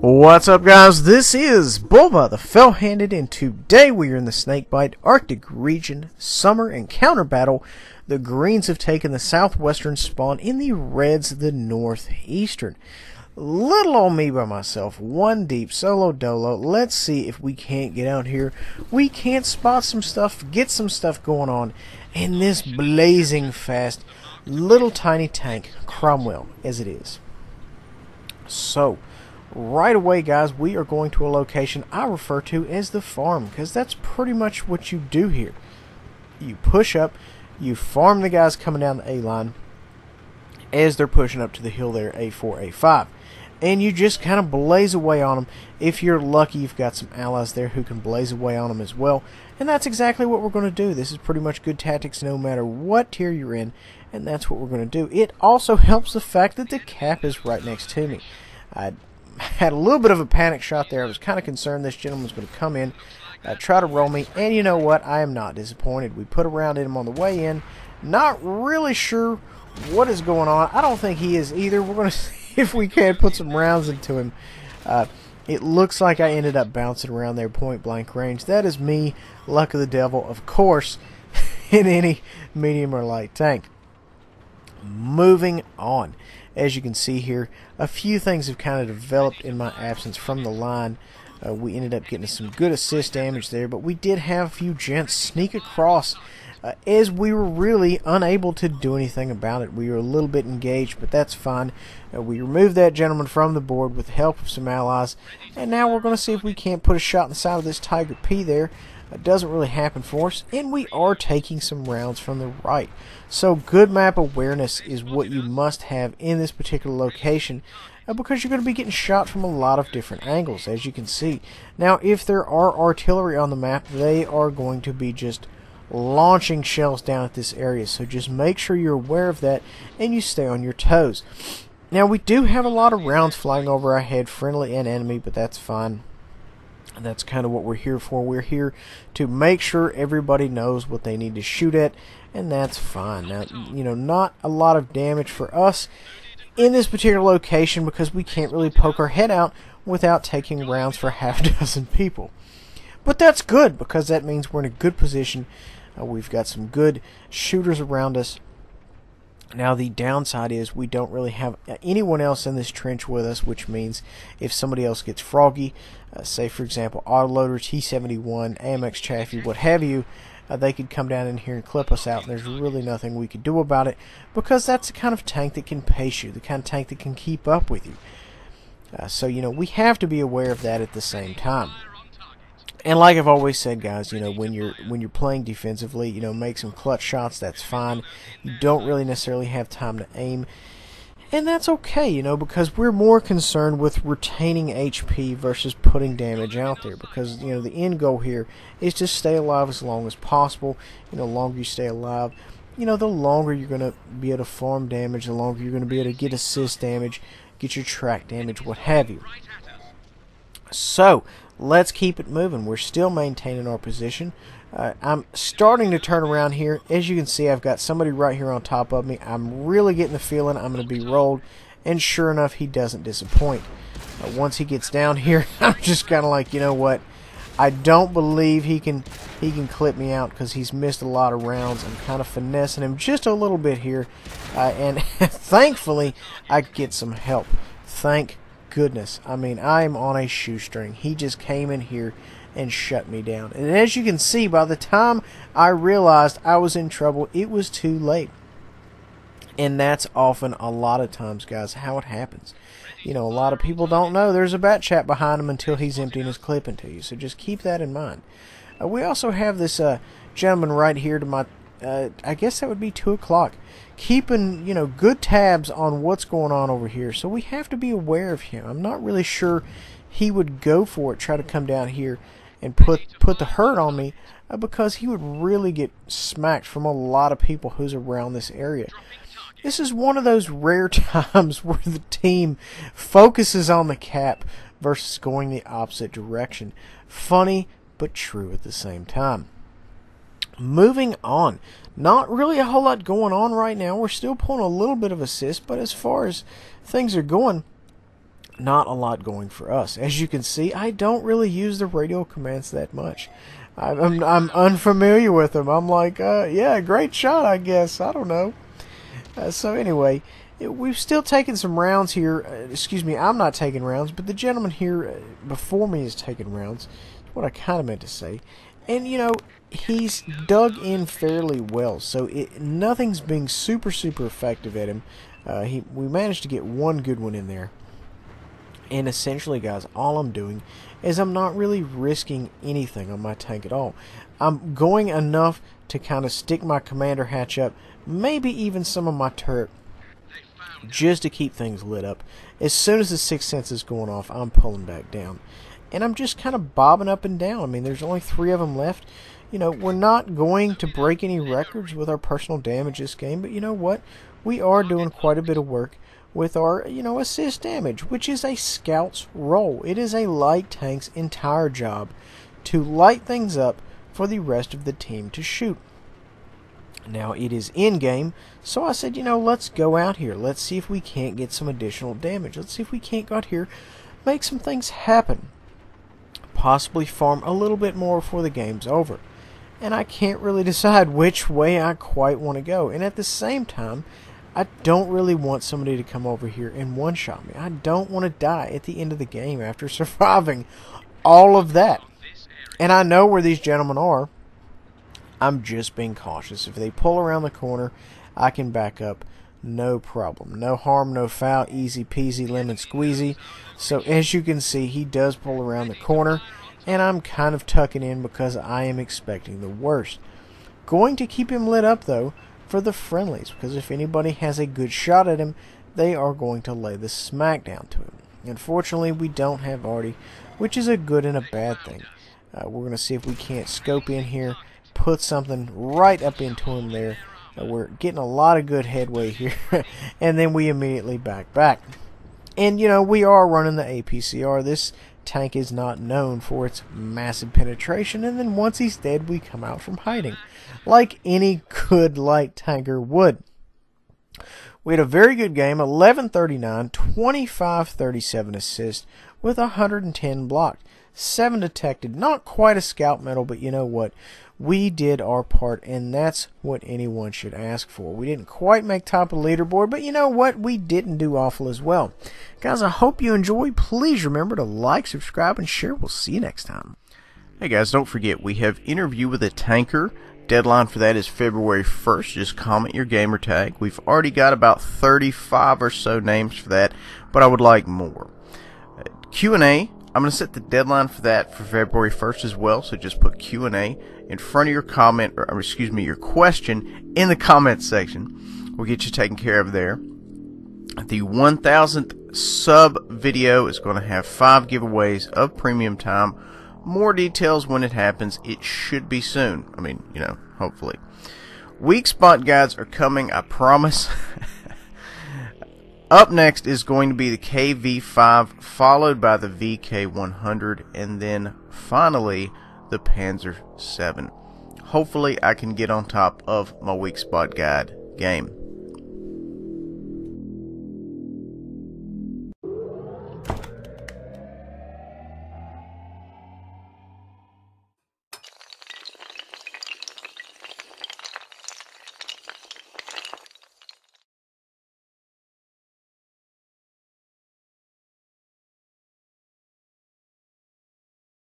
What's up, guys? This is Bulba the Fell-Handed, and today we are in the Snakebite Arctic region summer encounter battle. The greens have taken the southwestern spawn in the reds the northeastern. Little on me by myself, one deep solo dolo. Let's see if we can't get out here. We can't spot some stuff, get some stuff going on in this blazing fast little tiny tank Cromwell as it is. So right away, guys, we are going to a location I refer to as the farm, because that's pretty much what you do here. You push up, you farm the guys coming down the A-line as they're pushing up to the hill there, A4, A5. And you just kind of blaze away on them. If you're lucky, you've got some allies there who can blaze away on them as well. And that's exactly what we're going to do. This is pretty much good tactics no matter what tier you're in, and that's what we're going to do. It also helps the fact that the cap is right next to me. I had a little bit of a panic shot there. I was kind of concerned this gentleman was going to come in, try to roll me, and you know what? I am not disappointed. We put a round in him on the way in. Not really sure what is going on. I don't think he is either. We're going to see if we can put some rounds into him. It looks like I ended up bouncing around there point blank range. That is me, luck of the devil, of course, in any medium or light tank. Moving on. As you can see here, a few things have kind of developed in my absence from the line. We ended up getting some good assist damage there, but we did have a few gents sneak across as we were really unable to do anything about it. We were a little bit engaged, but that's fine. We removed that gentleman from the board with the help of some allies, and now we're going to see if we can't put a shot in the side of this Tiger P there. It doesn't really happen for us, and we are taking some rounds from the right. So good map awareness is what you must have in this particular location, because you're going to be getting shot from a lot of different angles, as you can see. Now, if there are artillery on the map, they are going to be just launching shells down at this area, so just make sure you're aware of that and you stay on your toes. Now, we do have a lot of rounds flying over our head, friendly and enemy, but that's fine. And that's kind of what we're here for. We're here to make sure everybody knows what they need to shoot at, and that's fine. Now, you know, not a lot of damage for us in this particular location because we can't really poke our head out without taking rounds for half a dozen people. But that's good, because that means we're in a good position. We've got some good shooters around us. Now, the downside is we don't really have anyone else in this trench with us, which means if somebody else gets froggy, say for example Autoloader, T-71, AMX Chaffee, what have you, they could come down in here and clip us out, and there's really nothing we could do about it, because that's the kind of tank that can pace you, the kind of tank that can keep up with you. So, you know, we have to be aware of that at the same time. And like I've always said, guys, you know, when you're playing defensively, you know, make some clutch shots. That's fine. You don't really necessarily have time to aim, and that's okay, you know, because we're more concerned with retaining HP versus putting damage out there. Because, you know, the end goal here is to stay alive as long as possible. You know, the longer you stay alive, you know, the longer you're going to be able to farm damage, the longer you're going to be able to get assist damage, get your track damage, what have you. So let's keep it moving. We're still maintaining our position. I'm starting to turn around here. As you can see, I've got somebody right here on top of me. I'm really getting the feeling I'm going to be rolled, and sure enough, he doesn't disappoint. Once he gets down here, I'm just kind of like, you know what? I don't believe he can clip me out, because he's missed a lot of rounds. I'm kind of finessing him just a little bit here, and thankfully, I get some help. Thank goodness. I mean, I am on a shoestring. He just came in here and shut me down. And as you can see, by the time I realized I was in trouble, it was too late. And that's often, a lot of times, guys, how it happens. You know, a lot of people don't know there's a bat chat behind him until he's emptying his clip into you. So just keep that in mind. We also have this gentleman right here to my, I guess that would be 2 o'clock. Keeping, you know, good tabs on what's going on over here, so we have to be aware of him. I'm not really sure he would go for it, try to come down here and put the hurt on me, because he would really get smacked from a lot of people who's around this area. This is one of those rare times where the team focuses on the cap versus going the opposite direction. Funny, but true at the same time. Moving on. Not really a whole lot going on right now. We're still pulling a little bit of assist, but as far as things are going, not a lot going for us. As you can see, I don't really use the radio commands that much. I'm unfamiliar with them. I'm like, yeah, great shot, I guess. I don't know. So anyway, we've still taken some rounds here. Excuse me, I'm not taking rounds, but the gentleman here before me is taking rounds. That's what I kind of meant to say. And, you know, he's dug in fairly well, so nothing's being super effective at him. We managed to get one good one in there. And essentially, guys, all I'm doing is I'm not really risking anything on my tank at all. I'm going enough to kind of stick my commander hatch up, maybe even some of my turret, just to keep things lit up. As soon as the Sixth Sense is going off, I'm pulling back down. And I'm just kind of bobbing up and down. I mean, there's only 3 of them left. You know, we're not going to break any records with our personal damage this game, but you know what? We are doing quite a bit of work with our, you know, assist damage, which is a scout's role. It is a light tank's entire job to light things up for the rest of the team to shoot. Now, it is in-game, so I said, you know, let's go out here. Let's see if we can't get some additional damage. Let's see if we can't go out here, make some things happen. Possibly farm a little bit more before the game's over. And I can't really decide which way I quite want to go. And at the same time, I don't really want somebody to come over here and one-shot me. I don't want to die at the end of the game after surviving all of that. And I know where these gentlemen are. I'm just being cautious. If they pull around the corner, I can back up. No problem. No harm, no foul. Easy peasy, lemon squeezy. So as you can see, he does pull around the corner. And I'm kind of tucking in because I am expecting the worst. Going to keep him lit up, though, for the friendlies, because if anybody has a good shot at him, they are going to lay the smack down to him. Unfortunately, we don't have Artie, which is a good and a bad thing. We're going to see if we can't scope in here, put something right up into him there. We're getting a lot of good headway here, and then we immediately back. And, you know, we are running the APCR. This tank is not known for its massive penetration, and then once he's dead, we come out from hiding, like any good light tanker would. We had a very good game, 1139, 2537 assist with 110 blocked, 7 detected. Not quite a scout medal, but you know what? We did our part, and that's what anyone should ask for. We didn't quite make top of the leaderboard, but you know what? We didn't do awful as well. Guys, I hope you enjoy. Please remember to like, subscribe, and share. We'll see you next time. Hey guys, don't forget, we have Interview with a Tanker. Deadline for that is February 1st. Just comment your gamer tag. We've already got about 35 or so names for that, but I would like more. Q&A. I'm going to set the deadline for that for February 1st as well, so just put Q&A in front of your comment, or excuse me, your question in the comment section. We'll get you taken care of there. The 1000th sub video is going to have 5 giveaways of premium time. More details when it happens. It should be soon. I mean, you know, hopefully. Weak spot guides are coming, I promise. Up next is going to be the KV5, followed by the VK100, and then finally the Panzer 7. Hopefully I can get on top of my weak spot guide game.